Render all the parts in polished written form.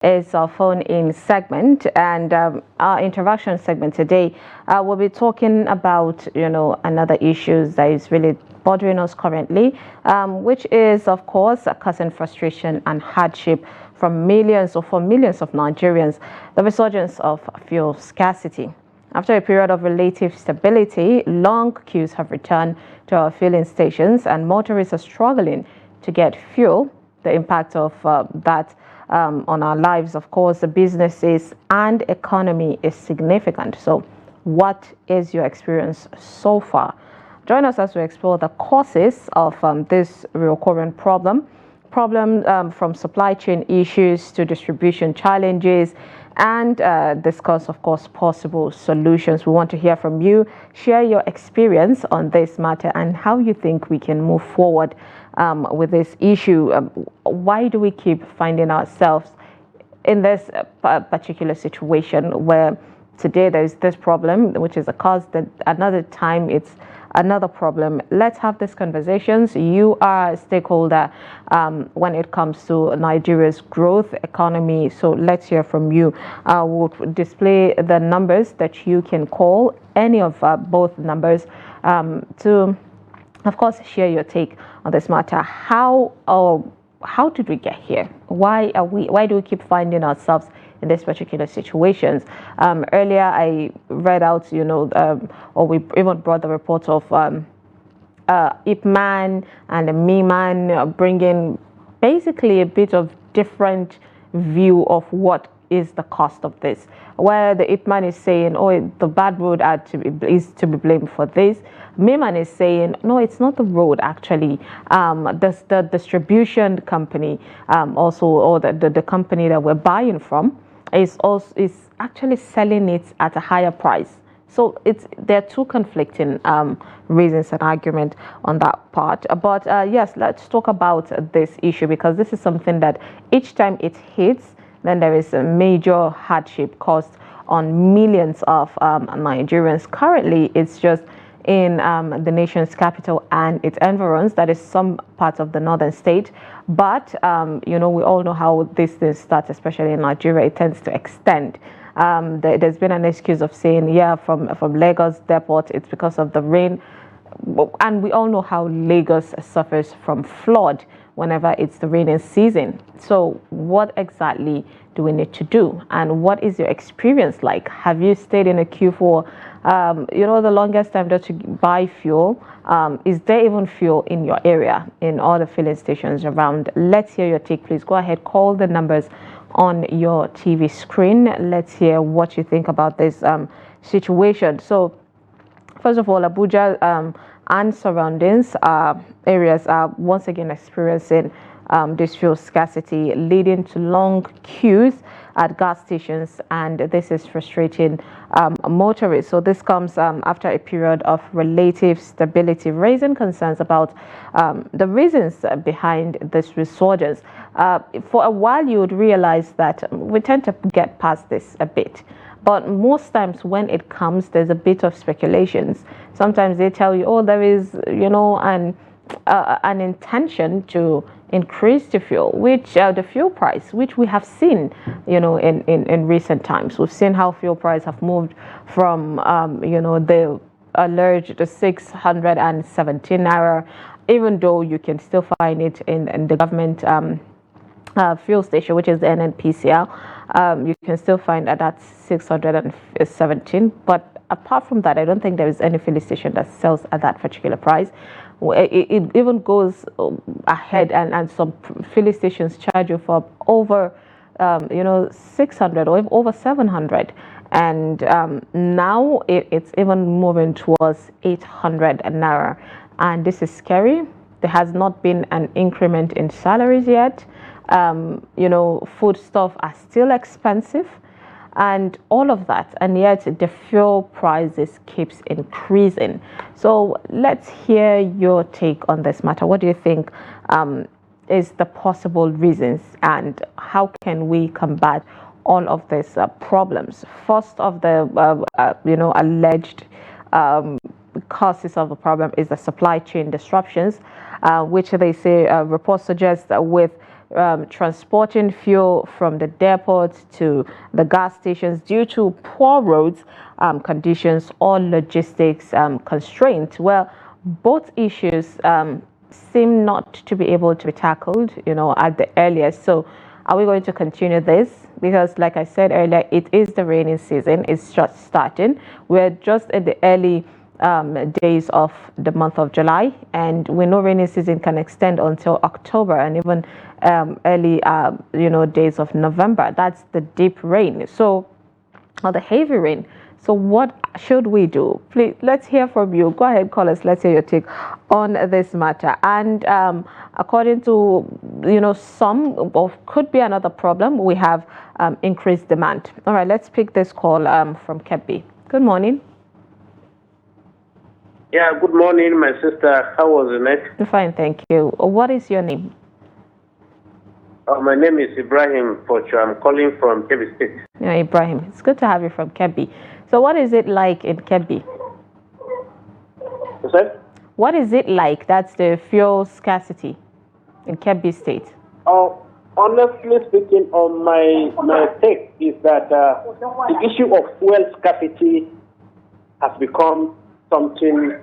is our phone-in segment, and our interaction segment today, we'll be talking about, another issue that is really bothering us currently, which is, of course, causing frustration and hardship for millions of Nigerians, the resurgence of fuel scarcity. After a period of relative stability, long queues have returned to our filling stations, and motorists are struggling to get fuel. The impact of that on our lives, of course, the businesses and economy is significant. So what is your experience so far? Join us as we explore the causes of this recurrent problem from supply chain issues to distribution challenges, and discuss, of course, possible solutions. We want to hear from you. Share your experience on this matter and how you think we can move forward with this issue. Why do we keep finding ourselves in this particular situation where today there is this problem, which is a cause, that another time it's another problem? Let's have these conversations. You are a stakeholder when it comes to Nigeria's growth economy, so let's hear from you. We'll display the numbers that you can call, any of both numbers, to, of course, share your take on this matter. How did we get here? Why do we keep finding ourselves in this particular situations? Earlier I read out, or we even brought the report of Ipman and the Miman bringing basically a bit of different view of what is the cost of this, where the Ipman is saying, oh, the bad road is to be blamed for this. Miman is saying, no, it's not the road actually. The distribution company, also, or the company that we're buying from, is actually selling it at a higher price. So there are two conflicting reasons and argument on that part. But yes, let's talk about this issue, because this is something that each time it hits, then there is a major hardship caused on millions of Nigerians. Currently, it's just in the nation's capital and its environs, that is some parts of the northern state. But we all know how these things start, especially in Nigeria. It tends to extend. There's been an excuse of saying, yeah, from Lagos depot, it's because of the rain. And we all know how Lagos suffers from flood whenever it's the rainy season. So what exactly do we need to do? And what is your experience like? Have you stayed in a queue for, the longest time just to buy fuel? Is there even fuel in your area, in all the filling stations around? Let's hear your take, please. Go ahead, call the numbers on your TV screen. Let's hear what you think about this situation. So first of all, Abuja and surroundings areas are once again experiencing this fuel scarcity, leading to long queues at gas stations, and this is frustrating motorists. So this comes after a period of relative stability, raising concerns about the reasons behind this resurgence. For a while, you would realize that we tend to get past this a bit. But most times when it comes, there's a bit of speculations. Sometimes they tell you, oh, there is, an intention to increase the fuel, the fuel price, which we have seen, in recent times. We've seen how fuel price have moved from, the alleged 617 naira, even though you can still find it in the government fuel station, which is the NNPCL. You can still find that 617. But apart from that, I don't think there is any filling station that sells at that particular price. It even goes ahead, and some filling stations charge you for over 600 or over 700, and now it's even moving towards 800 naira, and this is scary. There has not been an increment in salaries yet. Foodstuff are still expensive, and all of that, and yet the fuel prices keeps increasing. So let's hear your take on this matter. What do you think is the possible reasons, and how can we combat all of these problems? First of the alleged causes of the problem is the supply chain disruptions, which they say reports suggest that with transporting fuel from the depots to the gas stations due to poor roads conditions or logistics constraints. Well, both issues seem not to be able to be tackled, at the earliest. So are we going to continue this? Because like I said earlier, it is the rainy season. It's just starting. We're just in the early days of the month of July, and we know rainy season can extend until October and even early days of November. That's the deep rain, or the heavy rain. So what should we do? Please, let's hear from you. Go ahead, call us. Let's hear your take on this matter. And according to some, or could be another problem, we have increased demand. All right, let's pick this call from Kebbi. Good morning. Yeah, good morning, my sister. How was the night? Fine, thank you. What is your name? My name is Ibrahim Pocho. I'm calling from Kebbi State. Yeah, Ibrahim. It's good to have you from Kebbi. So what is it like in Kebbi? What's that? What is it like? That's the fuel scarcity in Kebbi State. Honestly speaking, on my take is that the issue of fuel scarcity has become something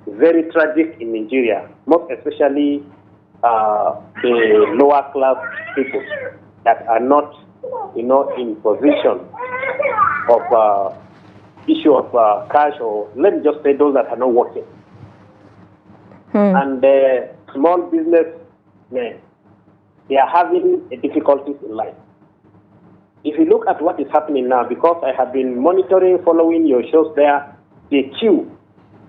very tragic in Nigeria, most especially the lower class people that are not, in position of issue of cash, or let me just say those that are not working. And the small business men, they are having difficulties in life. If you look at what is happening now, because I have been monitoring, following your shows there, the queue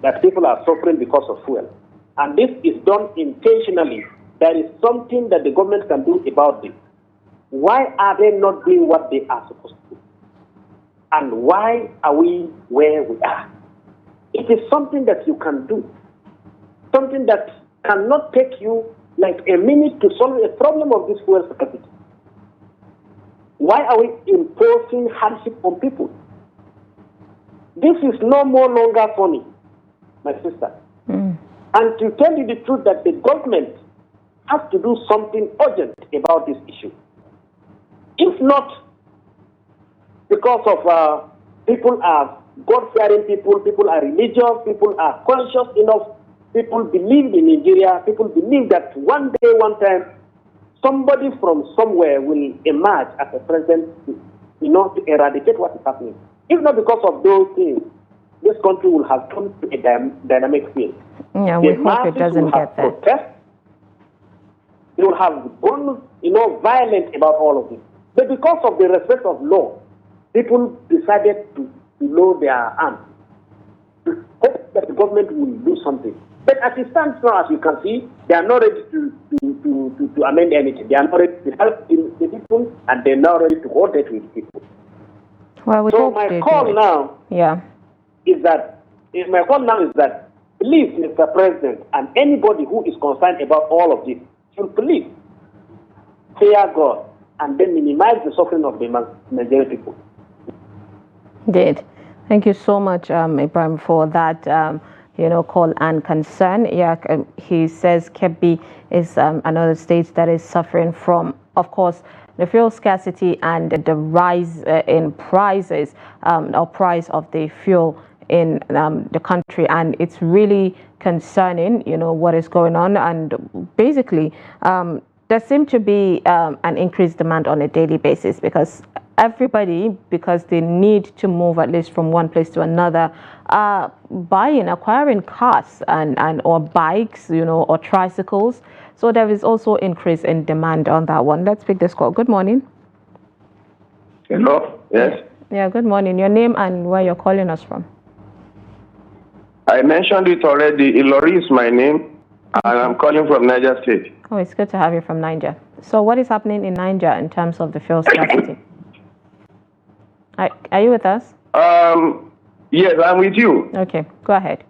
that people are suffering because of fuel. And this is done intentionally. There is something that the government can do about this. Why are they not doing what they are supposed to do? And why are we where we are? It is something that you can do. Something that cannot take you like a minute to solve a problem of this fuel scarcity. Why are we imposing hardship on people? This is no more longer funny, my sister. And to tell you the truth, that the government has to do something urgent about this issue. If not, because of people are God-fearing people, people are religious, people are conscious enough, people believe in Nigeria, people believe that one day, one time, somebody from somewhere will emerge as a president to eradicate what is happening. If not because of those things, this country will have come to a dynamic field. Yeah, we hope it doesn't get there. Protest. They will have gone, violent about all of this. But because of the respect of law, people decided to lower their arms, to hope that the government will do something. But as it stands now, as you can see, they are not ready to amend anything. They are not ready to help the people, and they are not ready to coordinate with people. Well, so my call now is that please, Mr. President, and anybody who is concerned about all of this, should please fear God and then minimize the suffering of the Nigerian people. Indeed. Thank you so much, Ibrahim, for that call and concern. He says Kebbi is another state that is suffering from, of course, the fuel scarcity and the rise in prices or price of the fuel in the country, and it's really concerning, what is going on. And basically, there seems to be an increased demand on a daily basis because they need to move at least from one place to another, acquiring cars and or bikes, or tricycles. So there is also increase in demand on that one. Let's pick this call. Good morning. Hello. Yes. Yeah. Good morning. Your name and where you're calling us from. I mentioned it already. Ilori is my name, and I'm calling from Niger State. Oh, it's good to have you from Niger. So what is happening in Niger in terms of the fuel scarcity? Are you with us? Yes, I'm with you. Okay, go ahead.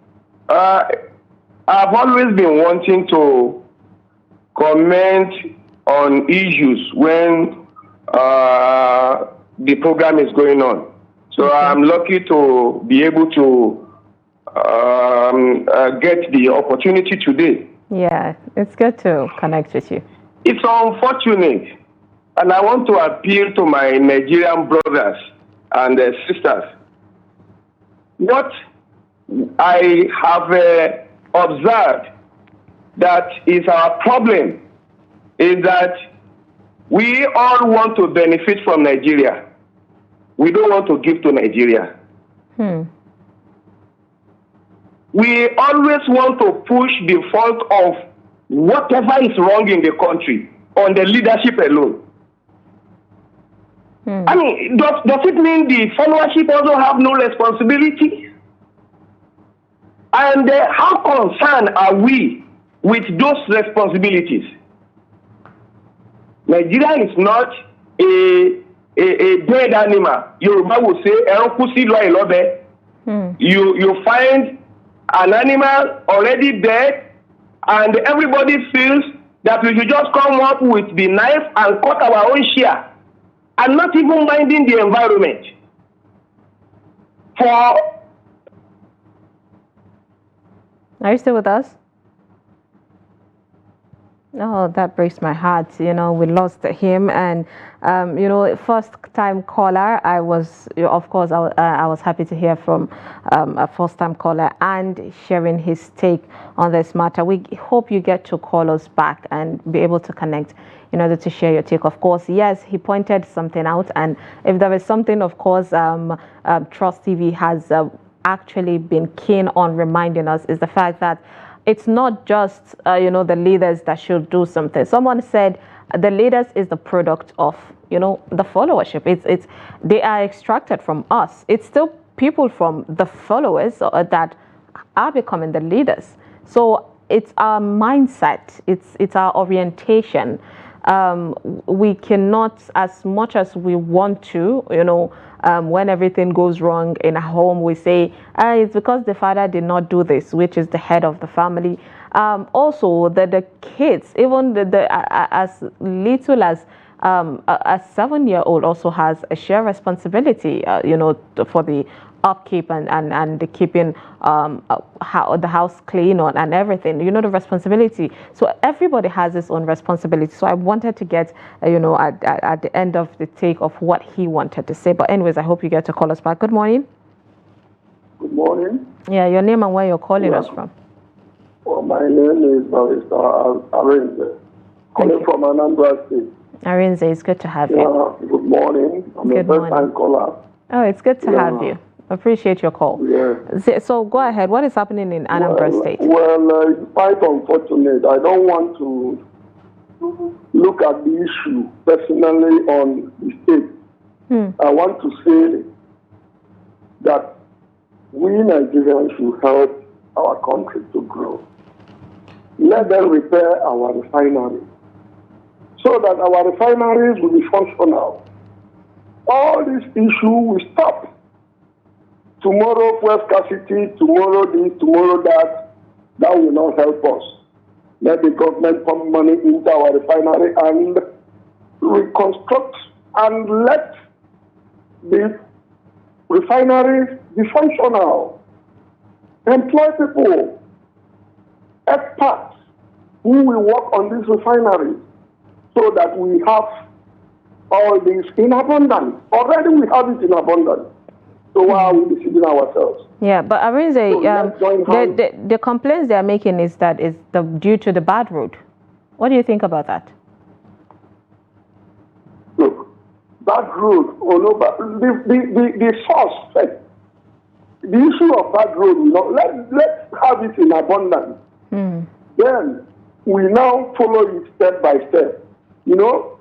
I've always been wanting to comment on issues when the program is going on. So okay. I'm lucky to be able to get the opportunity today. Yeah, it's good to connect with you. It's unfortunate, and I want to appeal to my Nigerian brothers and sisters. What I have observed that is our problem is that we all want to benefit from Nigeria. We don't want to give to Nigeria. We always want to push the fault of whatever is wrong in the country on the leadership alone. I mean, does it mean the followership also have no responsibility? And how concerned are we with those responsibilities? Nigeria is not a dead animal. Yoruba will say, you find an animal already dead, and everybody feels that we should just come up with the knife and cut our own share, and not even minding the environment. Are you still with us? Oh, that breaks my heart. You know, we lost him, and you know, first-time caller. I was, of course, I was happy to hear from a first-time caller and sharing his take on this matter. We hope you get to call us back and be able to connect in order to share your take. Of course, yes, he pointed something out, and if there is something, of course, Trust TV has actually been keen on reminding us is the fact that it's not just you know, the leaders that should do something. Someone said the leaders is the product of, you know, the followership. It's they are extracted from us. It's still people from the followers that are becoming the leaders. So it's our mindset. It's our orientation. We cannot, as much as we want to, you know, when everything goes wrong in a home, we say, it's because the father did not do this, which is the head of the family. Also, the kids, even as little as a 7-year-old also has a shared responsibility, you know, for the upkeep and the keeping the house clean and everything, you know, the responsibility. So everybody has his own responsibility. So I wanted to get you know, at the end of the take of what he wanted to say. But anyways, I hope you get to call us back. Good morning. Good morning. Yeah, your name and where you're calling us from. Well, my name is Mr. Arinze, calling from Anambra State. Arinze, it's good to have you. Good morning. I'm a first-time caller. Oh, it's good to have you. Appreciate your call. Yeah. So go ahead. What is happening in Anambra State? Well, it's quite unfortunate. I don't want to look at the issue personally on the state. I want to say that we Nigerians should help our country to grow. Let them repair our refineries so that our refineries will be functional. All this issue will stop. Tomorrow, fuel scarcity, tomorrow this, tomorrow that. That will not help us. Let the government pump money into our refinery and reconstruct, and let the refineries be functional. Employ people, experts who will work on these refineries so that we have all this in abundance. Already we have it in abundance. So why are we deceiving ourselves? Yeah, but Arinze, the complaints they are making is that it's due to the bad road. What do you think about that? Look, bad road, the source, the issue of bad road, you know, let's have it in abundance. Then we now follow it step by step. You know,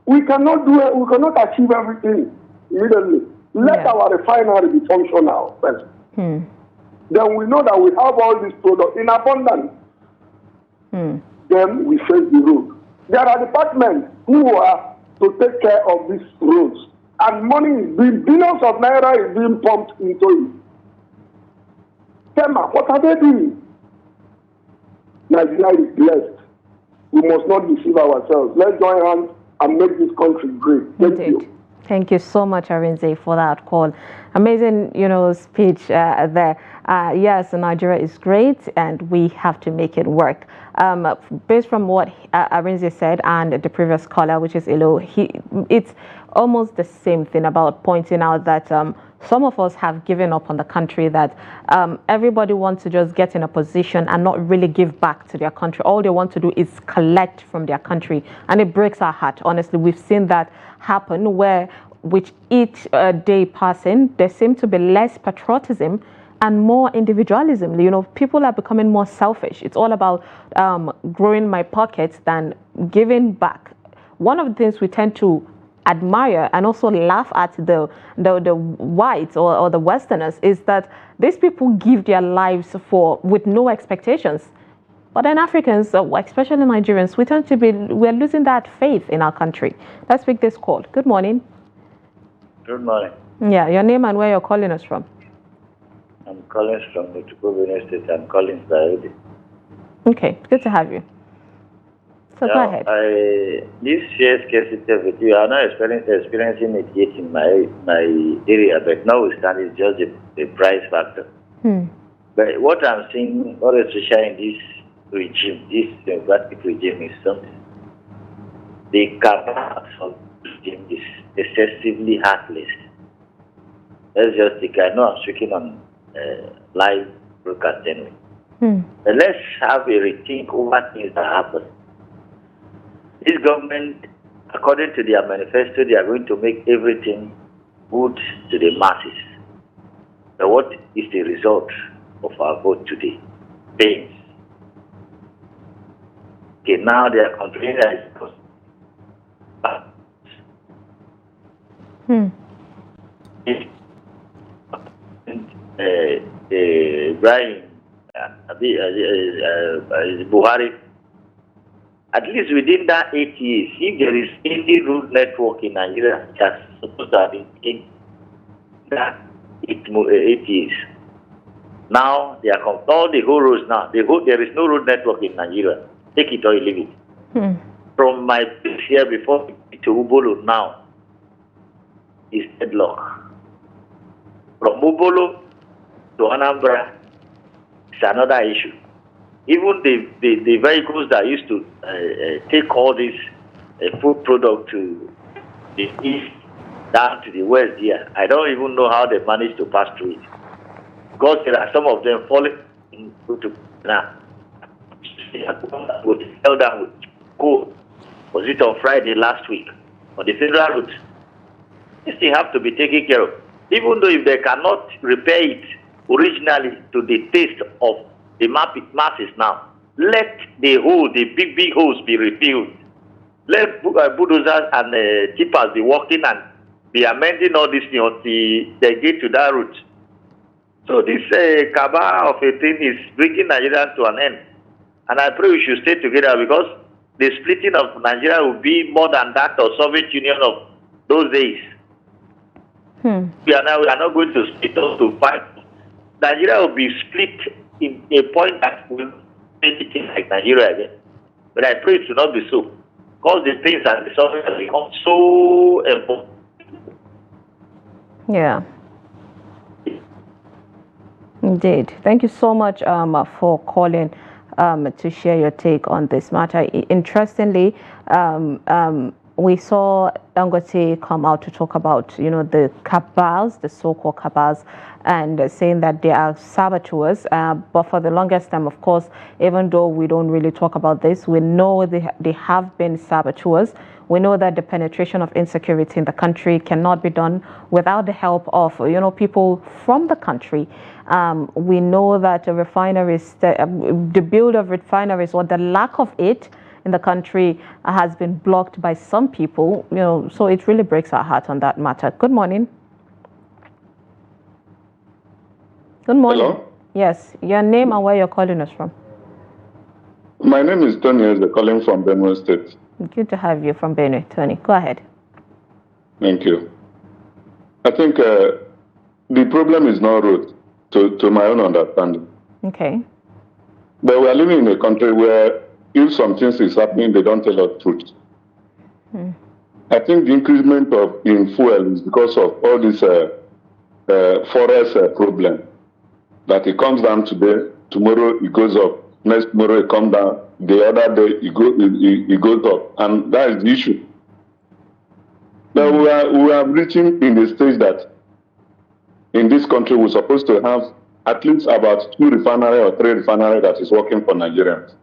we cannot achieve everything immediately. Let our refinery be functional first. Then we know that we have all these products in abundance. Then we face the road. There are departments who are to take care of these roads. And money, billions of naira is being pumped into it. Tema, what are they doing? Nigeria is blessed. We must not deceive ourselves. Let's join hands and make this country great. Thank you. Thank you so much, Arinze, for that call. Amazing, speech there. Yes, Nigeria is great, and we have to make it work. Based from what Arinze said and the previous caller, which is Ilo, it's almost the same thing about pointing out that some of us have given up on the country, that everybody wants to just get in a position and not really give back to their country. All they want to do is collect from their country, and it breaks our heart. Honestly, we've seen that happen, where with each day passing, there seems to be less patriotism and more individualism. People are becoming more selfish. It's all about growing my pockets than giving back. One of the things we tend to admire and also laugh at the whites or the Westerners is that these people give their lives with no expectations. But then Africans, especially Nigerians, we're losing that faith in our country. Let's pick this call. Good morning. Good morning. Yeah, your name and where you're calling us from. I'm calling from the Tinubu State. I'm calling Saudi. Okay, good to have you. So go ahead. This share scarcity with you, I'm not experiencing it yet in my area, but notwithstanding, it's just the price factor. But what I'm seeing, all especially in this regime, this democratic regime, is something. The capacity of the regime is excessively heartless. Let's just think. I know I'm speaking on live broadcast anyway. But let's have a rethink over things that happen. This government, according to their manifesto, they are going to make everything good to the masses. But what is the result of our vote today? Pains. Okay, now they are controlling that because Brian Buhari, at least within that 8 years, if there is any road network in Nigeria that's supposed to have been in that 8 years, now they are all the whole roads now. There is no road network in Nigeria. Take it or you leave it. From my place here before to Ubolo now is deadlock. From Ubolo to Anambra is another issue. Even the vehicles that used to take all this food product to the east, down to the west here, I don't even know how they managed to pass through it. Because there are some of them falling into now. Was held down with coal. Was it on Friday last week on the federal route? This thing have to be taken care of. Even though if they cannot repair it originally to the taste of the masses now, let the big holes be refilled. Let bulldozers and tippers be working and be amending all this thing until they get to that route. So this cabal of a thing is bringing Nigeria to an end. And I pray we should stay together, because the splitting of Nigeria will be more than that of Soviet Union of those days. We are not going to split up to fight. Nigeria will be split in a point that will be anything like Nigeria again. But I pray it will not be so, because the things that the Soviet have become so important. Yeah. Indeed. Thank you so much for calling to share your take on this matter. Interestingly, we saw Dangote come out to talk about, the cabals, the so-called cabals, and saying that they are saboteurs. But for the longest time, of course, even though we don't really talk about this, we know they have been saboteurs. We know that the penetration of insecurity in the country cannot be done without the help of, people from the country. We know that the refineries, the build of refineries, or the lack of it in the country, has been blocked by some people. So it really breaks our heart on that matter. Good morning. Good morning. Hello? Yes, your name and where you're calling us from. My name is Tony, calling from Benue State. Good to have you from Benue, Tony. Go ahead. Thank you. I think the problem is not root, to my own understanding. Okay. But we are living in a country where if some things is happening, they don't tell us the truth. I think the increment in fuel is because of all this forest problem. That it comes down today, tomorrow it goes up, next tomorrow it comes down, the other day it goes up, and that is the issue. Now we are reaching in the stage that in this country we're supposed to have at least about 2 refineries or 3 refineries that is working for Nigerians.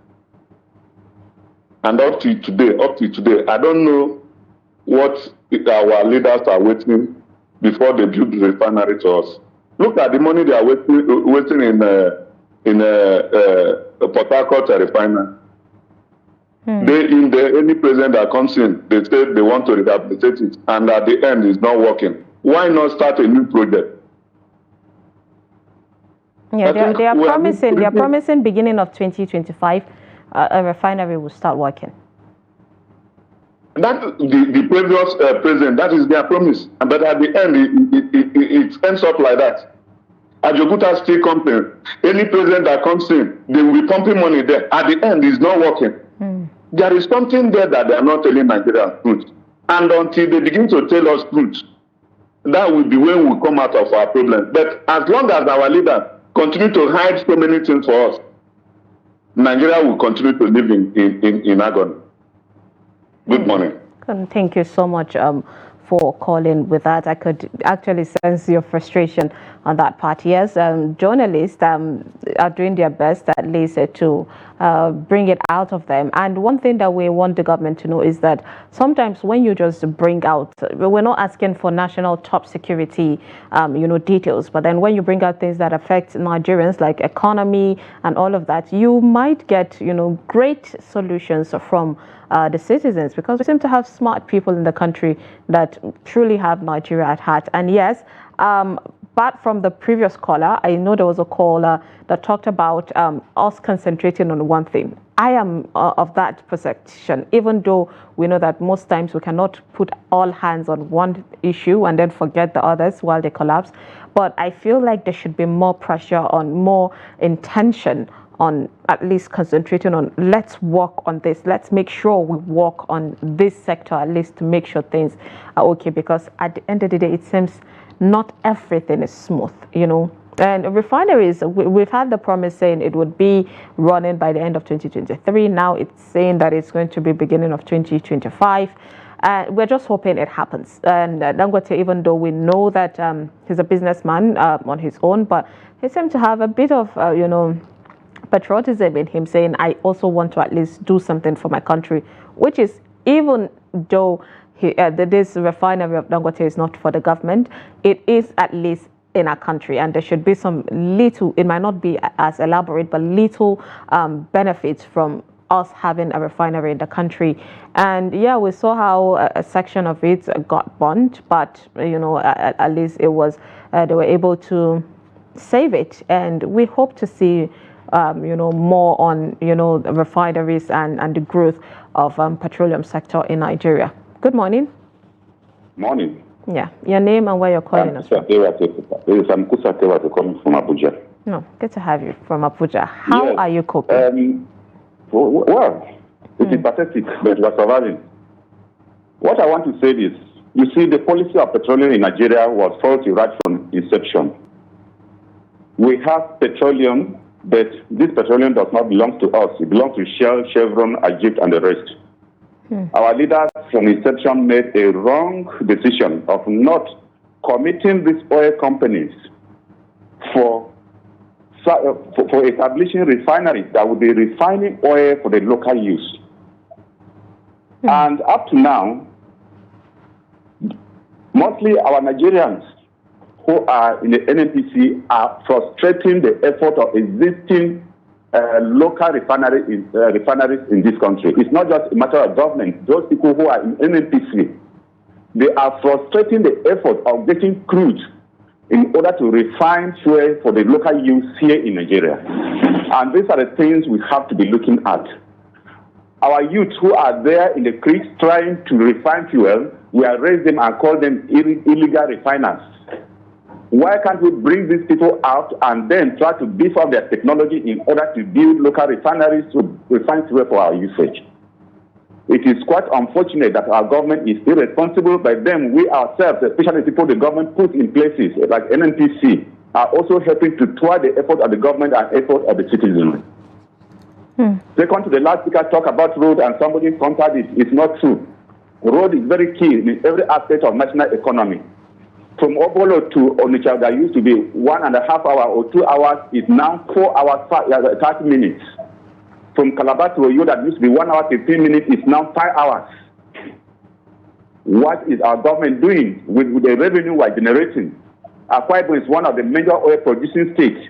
And up to today, I don't know what our leaders are waiting before they build the refinery to us. Look at the money they are waiting in Port Harcourt refinery. Any president that comes in, they say they want to rehabilitate it, and at the end it's not working. Why not start a new project? Yeah, they are promising beginning of 2025 a refinery will start working. That the previous president, that is their promise, but at the end it ends up like that. Ajokuta Steel Company, any president that comes in, they will be pumping money there. At the end, it's not working. There is something there that they are not telling Nigerians truth, and until they begin to tell us truth, that will be when we come out of our problem. But as long as our leaders continue to hide so many things for us, Nigeria will continue to live in agony. Good morning. Thank you so much for calling with that. I could actually sense your frustration on that part. Yes, journalists are doing their best at least to bring it out of them. And one thing that we want the government to know is that sometimes when you just bring out, we're not asking for national top security, details, but then when you bring out things that affect Nigerians like economy and all of that, you might get, great solutions from the citizens, because we seem to have smart people in the country that truly have Nigeria at heart. And yes, apart from the previous caller, I know there was a caller that talked about us concentrating on one thing. I am of that perception, even though we know that most times we cannot put all hands on one issue and then forget the others while they collapse. But I feel like there should be more pressure on, more intention on at least concentrating on, let's work on this. Let's make sure we work on this sector at least to make sure things are okay. Because at the end of the day, it seems not everything is smooth, And refineries, we've had the promise saying it would be running by the end of 2023. Now it's saying that it's going to be beginning of 2025. We're just hoping it happens. And Dangote, even though we know that he's a businessman on his own, but he seems to have a bit of, patriotism in him, saying, I also want to at least do something for my country, which is, even though this refinery of Dangote is not for the government, it is at least in our country, and there should be some little, it might not be as elaborate, but little benefits from us having a refinery in the country. And yeah, we saw how a section of it got burnt, but at least it was they were able to save it, and we hope to see more on the refineries and the growth of petroleum sector in Nigeria. Good morning. Morning. Yeah, your name and where you're calling us from. This is Amkusa Tewa calling from Abuja. No, good to have you from Abuja. How are you coping? Well, it is pathetic, but we are surviving. What I want to say is, you see, the policy of petroleum in Nigeria was faulty right from inception. We have petroleum, but this petroleum does not belong to us. It belongs to Shell, Chevron, Egypt, and the rest. Our leaders from inception made a wrong decision of not committing these oil companies for establishing refineries that would be refining oil for the local use. And up to now, mostly our Nigerians who are in the NNPC are frustrating the effort of existing local refineries in this country. It's not just a matter of government. Those people who are in NNPC, they are frustrating the effort of getting crude in order to refine fuel for the local use here in Nigeria. And these are the things we have to be looking at. Our youths who are there in the creeks trying to refine fuel, we arrest them and call them illegal refiners. Why can't we bring these people out and then try to beef up their technology in order to build local refineries to refine fuel for our usage? It is quite unfortunate that our government is irresponsible, but then we ourselves, especially people the government put in places like NNPC, are also helping to thwart the effort of the government and effort of the citizens. Second to the last speaker talk about road and somebody countered it. It's not true. Road is very key in every aspect of national economy. From Obolo to Onitsha, that used to be 1.5 hours or 2 hours, is now 4 hours, 30 minutes. From Calabar to Oyo, that used to be 1 hour, 15 minutes, is now 5 hours. What is our government doing with the revenue we're generating? Akwa Ibom is one of the major oil producing states,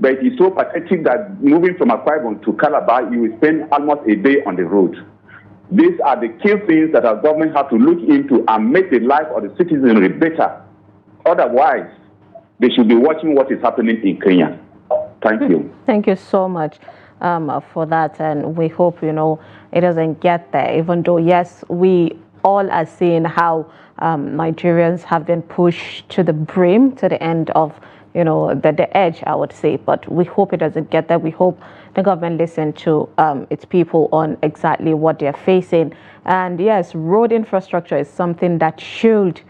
but it is so pathetic that moving from Akwa Ibom to Calabar, you will spend almost a day on the road. These are the key things that our government have to look into and make the life of the citizenry better. Otherwise, they should be watching what is happening in Kenya. Thank you. Thank you so much for that. And we hope, it doesn't get there, even though, yes, we all are seeing how Nigerians have been pushed to the brim, to the end of, the edge, I would say. But we hope it doesn't get there. We hope the government listen to its people on exactly what they're facing. And yes, road infrastructure is something that should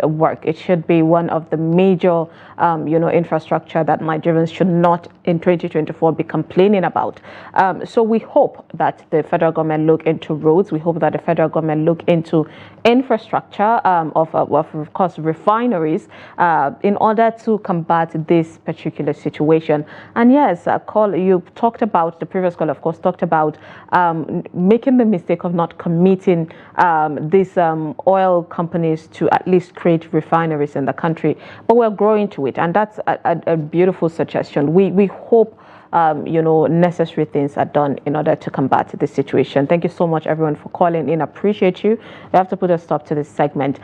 work. It should be one of the major, infrastructure that Nigerians should not in 2024 be complaining about. So we hope that the federal government look into roads. We hope that the federal government look into infrastructure of course, refineries in order to combat this particular situation. And yes, you talked about, the previous call, of course, talked about making the mistake of not committing these oil companies to at least create refineries in the country, but we're growing to it, and that's a beautiful suggestion. We hope necessary things are done in order to combat this situation. Thank you so much, everyone, for calling in. Appreciate you. We have to put a stop to this segment.